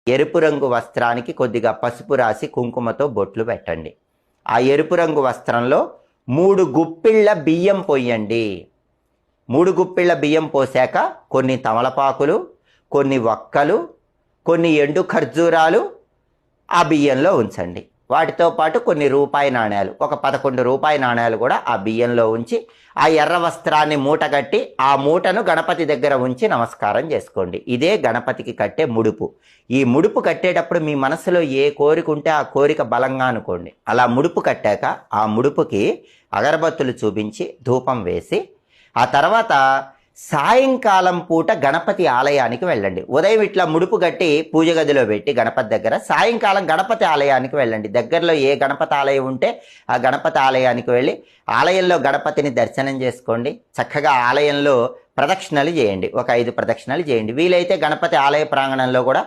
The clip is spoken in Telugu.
ఎరుపు రంగు వస్త్రానికి కొద్దిగా పసుపు రాసి కుంకుమతో బొట్లు పెట్టండి. ఆ ఎరుపు రంగు వస్త్రంలో 3 గుప్పిళ్ళ బియ్యం పోయండి. 3 గుప్పిళ్ళ బియ్యం పోసాక కొన్ని తమలపాకులు, కొన్ని వక్కలు, కొన్ని ఎండు ఖర్జూరాలు ఆ బియ్యంలో ఉంచండి. వాటితో పాటు కొన్ని రూపాయి నాణ్యాలు, ఒక 11 రూపాయి నాణ్యాలు కూడా ఆ బియ్యంలో ఉంచి ఆ ఎర్ర వస్త్రాన్ని మూటగట్టి ఆ మూటను గణపతి దగ్గర ఉంచి నమస్కారం చేసుకోండి. ఇదే గణపతికి కట్టే ముడుపు. ఈ ముడుపు కట్టేటప్పుడు మీ మనసులో ఏ కోరిక ఉంటే ఆ కోరిక బలంగా అనుకోండి. అలా ముడుపు కట్టాక ఆ ముడుపుకి అగరబత్తులు చూపించి ధూపం వేసి ఆ తర్వాత సాయంకాలం పూట గణపతి ఆలయానికి వెళ్ళండి. ఉదయం ఇట్లా ముడుపు కట్టి పూజ గదిలో పెట్టి గణపతి దగ్గర, సాయంకాలం గణపతి ఆలయానికి వెళ్ళండి. దగ్గరలో ఏ గణపతి ఆలయం ఉంటే ఆ గణపతి ఆలయానికి వెళ్ళి ఆలయంలో గణపతిని దర్శనం చేసుకోండి. చక్కగా ఆలయంలో ప్రదక్షిణలు చేయండి. ఒక 5 ప్రదక్షిణలు చేయండి. వీలైతే గణపతి ఆలయ ప్రాంగణంలో కూడా